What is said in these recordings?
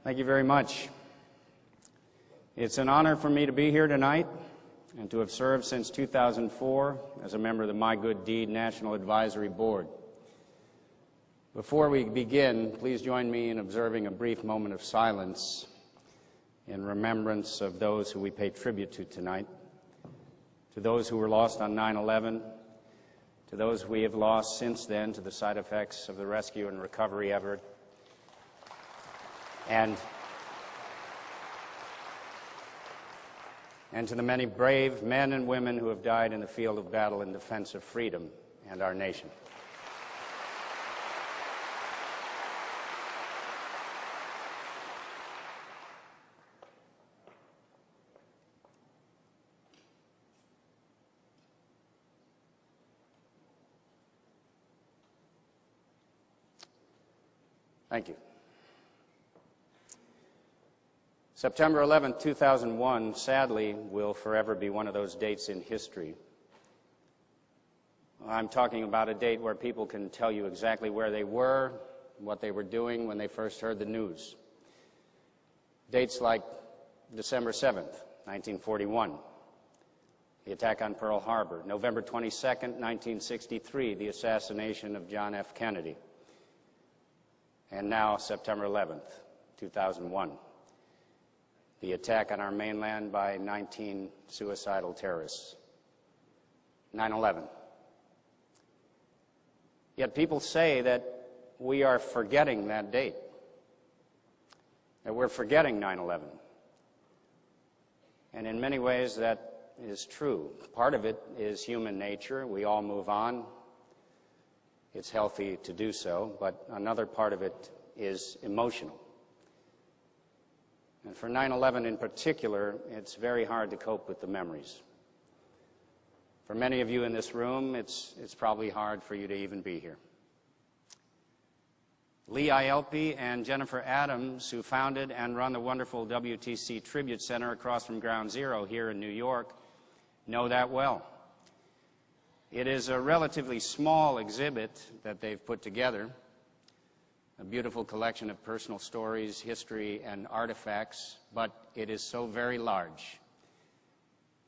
Thank you very much. It's an honor for me to be here tonight and to have served since 2004 as a member of the My Good Deed National Advisory Board. Before we begin, please join me in observing a brief moment of silence in remembrance of those who we pay tribute to tonight, to those who were lost on 9/11, to those we have lost since then to the side effects of the rescue and recovery effort, and to the many brave men and women who have died in the field of battle in defense of freedom and our nation. Thank you. September 11, 2001, sadly, will forever be one of those dates in history. I'm talking about a date where people can tell you exactly where they were, what they were doing when they first heard the news. Dates like December 7th, 1941, the attack on Pearl Harbor, November 22nd, 1963, the assassination of John F. Kennedy, and now September 11th, 2001. The attack on our mainland by 19 suicidal terrorists. 9/11. Yet people say that we are forgetting that date, that we're forgetting 9/11. And in many ways that is true. Part of it is human nature. We all move on. It's healthy to do so, but another part of it is emotional. And for 9/11 in particular, it's very hard to cope with the memories. For many of you in this room, it's probably hard for you to even be here. Lee Ielpi and Jennifer Adams, who founded and run the wonderful WTC Tribute Center across from Ground Zero here in New York, know that well. It is a relatively small exhibit that they've put together, a beautiful collection of personal stories, history, and artifacts, but it is so very large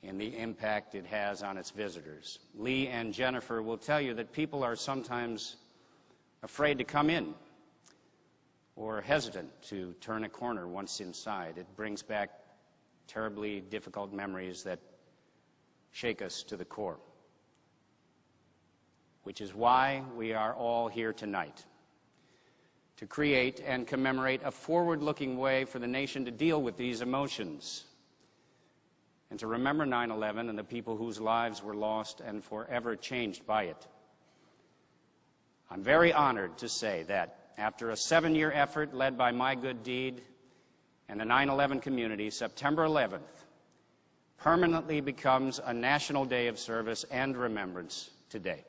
in the impact it has on its visitors. Lee and Jennifer will tell you that people are sometimes afraid to come in or hesitant to turn a corner once inside. It brings back terribly difficult memories that shake us to the core, which is why we are all here tonight, to create and commemorate a forward-looking way for the nation to deal with these emotions and to remember 9/11 and the people whose lives were lost and forever changed by it. I'm very honored to say that after a 7-year effort led by My Good Deed and the 9/11 community, September 11th permanently becomes a national day of service and remembrance today.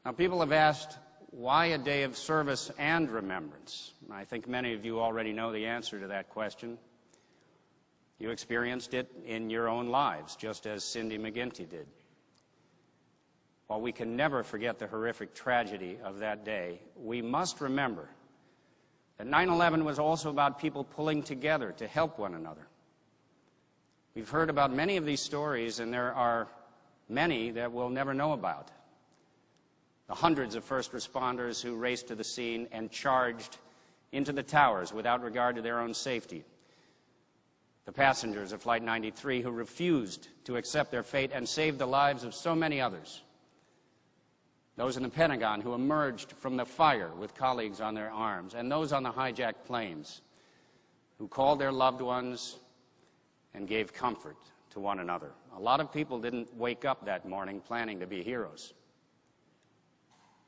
Now, people have asked, why a day of service and remembrance? I think many of you already know the answer to that question. You experienced it in your own lives, just as Cindy McGinty did. While we can never forget the horrific tragedy of that day, we must remember that 9/11 was also about people pulling together to help one another. We've heard about many of these stories, and there are many that we'll never know about. The hundreds of first responders who raced to the scene and charged into the towers without regard to their own safety. The passengers of Flight 93 who refused to accept their fate and saved the lives of so many others. Those in the Pentagon who emerged from the fire with colleagues on their arms. And those on the hijacked planes who called their loved ones and gave comfort to one another. A lot of people didn't wake up that morning planning to be heroes.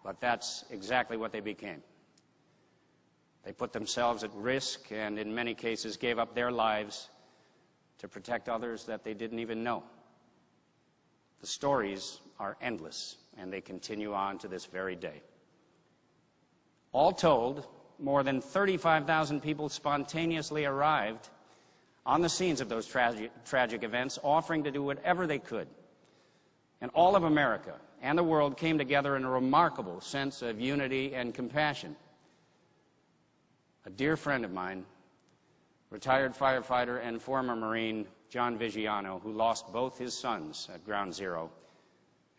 But that's exactly what they became. They put themselves at risk and in many cases gave up their lives to protect others that they didn't even know. The stories are endless, and they continue on to this very day. All told, more than 35,000 people spontaneously arrived on the scenes of those tragic events, offering to do whatever they could. And all of America and the world came together in a remarkable sense of unity and compassion. A dear friend of mine, retired firefighter and former Marine John Vigiano, who lost both his sons at Ground Zero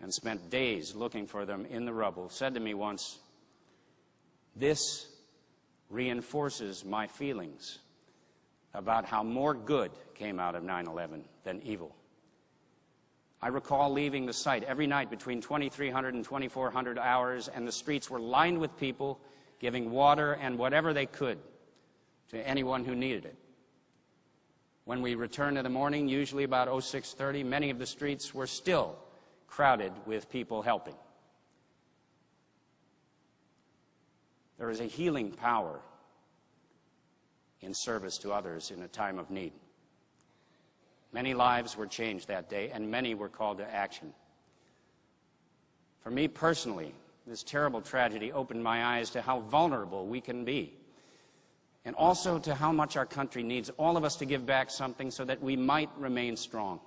and spent days looking for them in the rubble, said to me once, "This reinforces my feelings about how more good came out of 9/11 than evil." I recall leaving the site every night between 2300 and 2400 hours, and the streets were lined with people giving water and whatever they could to anyone who needed it. When we returned in the morning, usually about 06:30, many of the streets were still crowded with people helping. There is a healing power in service to others in a time of need. Many lives were changed that day, and many were called to action. For me personally, this terrible tragedy opened my eyes to how vulnerable we can be, and also to how much our country needs all of us to give back something so that we might remain strong.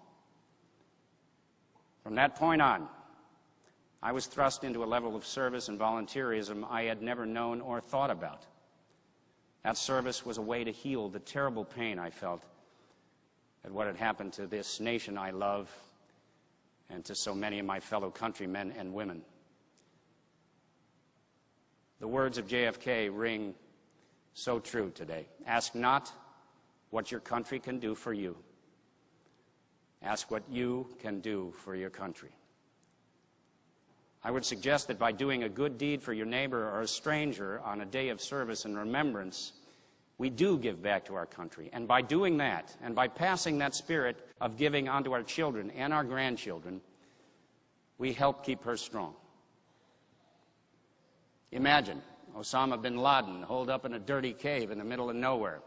From that point on, I was thrust into a level of service and volunteerism I had never known or thought about. That service was a way to heal the terrible pain I felt at what had happened to this nation I love and to so many of my fellow countrymen and women. The words of JFK ring so true today. Ask not what your country can do for you. Ask what you can do for your country. I would suggest that by doing a good deed for your neighbor or a stranger on a day of service and remembrance, we do give back to our country. And by doing that, and by passing that spirit of giving onto our children and our grandchildren, we help keep her strong. Imagine Osama bin Laden holed up in a dirty cave in the middle of nowhere.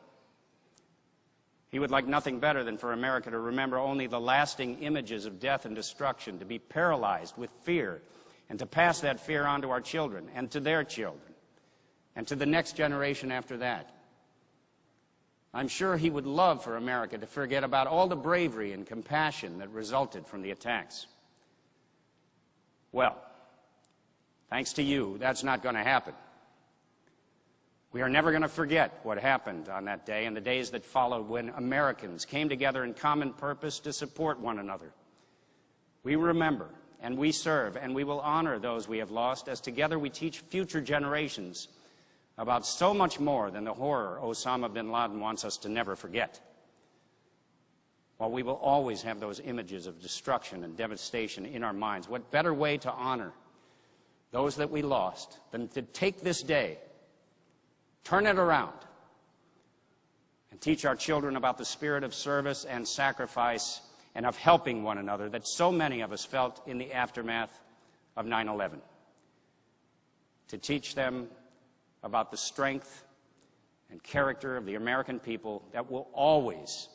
He would like nothing better than for America to remember only the lasting images of death and destruction, to be paralyzed with fear, and to pass that fear on to our children and to their children and to the next generation after that. I'm sure he would love for America to forget about all the bravery and compassion that resulted from the attacks. Well, thanks to you, that's not going to happen. We are never going to forget what happened on that day and the days that followed, when Americans came together in common purpose to support one another. We remember and we serve, and we will honor those we have lost, as together we teach future generations about so much more than the horror Osama bin Laden wants us to never forget. While we will always have those images of destruction and devastation in our minds, what better way to honor those that we lost than to take this day, turn it around, and teach our children about the spirit of service and sacrifice and of helping one another that so many of us felt in the aftermath of 9/11. To teach them about the strength and character of the American people that will always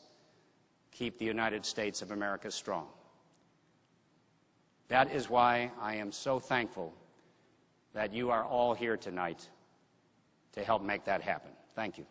keep the United States of America strong. That is why I am so thankful that you are all here tonight to help make that happen. Thank you.